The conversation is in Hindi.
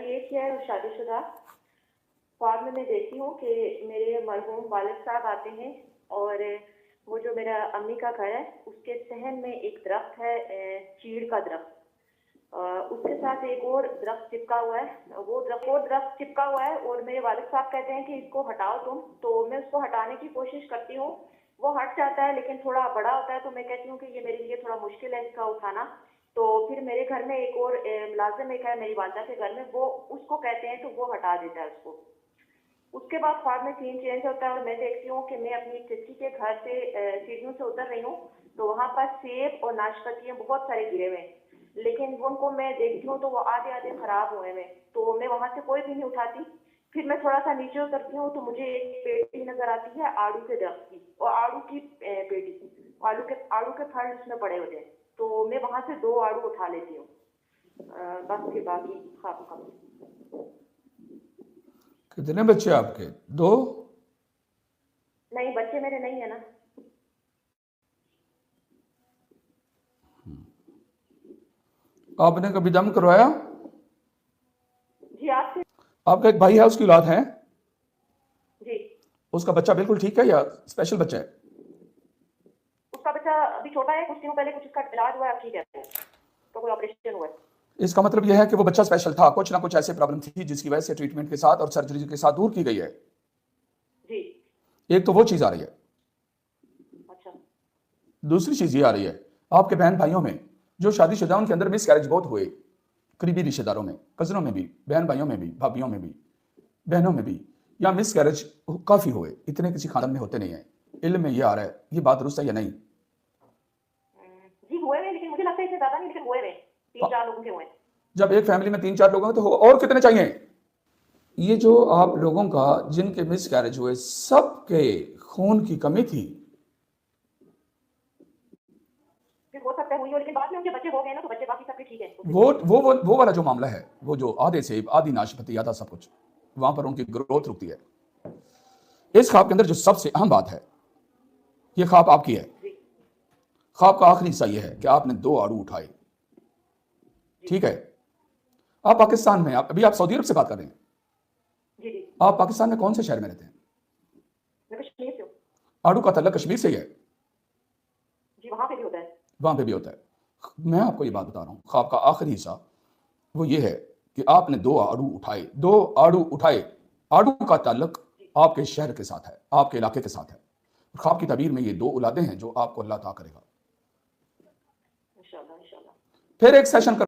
38 है और शादीशुदा। ख्वाब में मैं देखती हूँ कि मेरे मरहूम वालिद साहब आते हैं और वो जो मेरा अम्मी का घर है उसके सहन में एक दरख्त है, चीड़ का दरख्त। उसके साथ एक और दरख्त चिपका हुआ है, वो दरख्त चिपका हुआ है और मेरे वालिद साहब कहते हैं कि इसको हटाओ तुम। तो मैं उसको हटाने की कोशिश करती हूँ, वो हट जाता है लेकिन थोड़ा बड़ा होता है, तो मैं कहती हूँ कि ये मेरे लिए थोड़ा मुश्किल है इसका उठाना। तो फिर मेरे घर में एक और मुलाजिम एक है मेरी वालदा के घर में, वो उसको कहते हैं तो वो हटा देता है उसको। उसके बाद ख्वाब में सीन चेंज होता है और मैं देखती हूँ कि मैं अपनी चिट्ठी के घर से सीढ़ियों से उतर रही हूँ, तो वहाँ पर सेब और नाशपातियाँ बहुत सारे गिरे हुए हैं, लेकिन उनको मैं देखती हूँ तो वो आधे आधे खराब हुए हैं, तो मैं वहाँ से कोई भी नहीं उठाती। फिर मैं थोड़ा सा नीचे उतरती हूँ तो मुझे एक पेटी नजर आती है आड़ू के दरख्त की, और आड़ू की पेटी, आड़ू के फल उसमें पड़े होते हैं, तो मैं वहाँ से 2 आड़ू उठा लेती हूँ। बस फिर बाकी ख्वाब का। कितने बच्चे आपके? 2? नहीं, बच्चे मेरे नहीं है ना। आपने कभी दम करवाया? जी आपसे। आपका एक भाई है, उसकी औलाद है? जी। उसका बच्चा बिल्कुल ठीक है या स्पेशल बच्चा है? उसका बच्चा अभी छोटा है, कुछ दिनों पहले कुछ उसका इलाज हुआ है, अब ठीक है, तो कोई ऑपरेशन हुआ है। इसका मतलब यह है कि वो बच्चा स्पेशल था, कुछ ना कुछ ऐसी प्रॉब्लम थी जिसकी वजह से ट्रीटमेंट के साथ और सर्जरी के साथ दूर की गई है। जी। एक तो वो चीज आ रही है। अच्छा। दूसरी चीज ये आ रही है, आपके बहन भाइयों में जो शादीशुदा उनके अंदर मिस कैरेज बहुत हुए, करीबी रिश्तेदारों में, कजनों में भी, बहन भाइयों में भी, भाभियों में भी, बहनों में भी, या मिस कैरेज काफी हुए। इतने किसी खानदान में होते नहीं है। इल्म में ये आ रहा है, ये बात दुरुस्त है या नहीं? जी हुए हैं, लेकिन मुझे लगता है इससे ज्यादा नहीं, लेकिन हुए हैं, 3-4 लोगों के हुए हैं। जब एक फैमिली में 3-4 लोग हैं तो और कितने चाहिए? ये जो आप लोगों का जिनके मिस कैरेज हुए, सबके खून की कमी थी। फिर हो सकता है हुई हो, लेकिन बाद में उनके बच्चे हो गए ना, तो बच्चे बाकी सबके ठीक है। वो वाला जो मामला है, वो जो आधे सेब, आधी नाशपाती, आधा सब कुछ, वहां पर उनकी ग्रोथ रुकती है। इस ख्वाब के अंदर जो सबसे अहम बात है, ये ख्वाब आपकी है। ख्वाब का आखिरी हिस्सा ये है कि आपने 2 आड़ू उठाए। ठीक है? आप पाकिस्तान में, आप सऊदी अरब से बात कर रहे हैं? जी जी। आप पाकिस्तान में कौन से शहर में रहते हैं? मैं कश्मीर से हूँ। आड़ू का तल्लक कश्मीर से ही है? जी, वहां पे भी होता है। वहां पे भी होता है। मैं आपको ये बात बता रहा हूं, ख्वाब का आखिरी हिस्सा वो ये है कि आपने 2 आड़ू उठाए। 2 आड़ू उठाए। आड़ू का ताल्लुक आपके शहर के साथ है, आपके इलाके के साथ है। ख्वाब की ताबीर में ये 2 औलादें हैं जो आपको अल्लाह अता करेगा। इंशाल्लाह इंशाल्लाह। फिर एक सेशन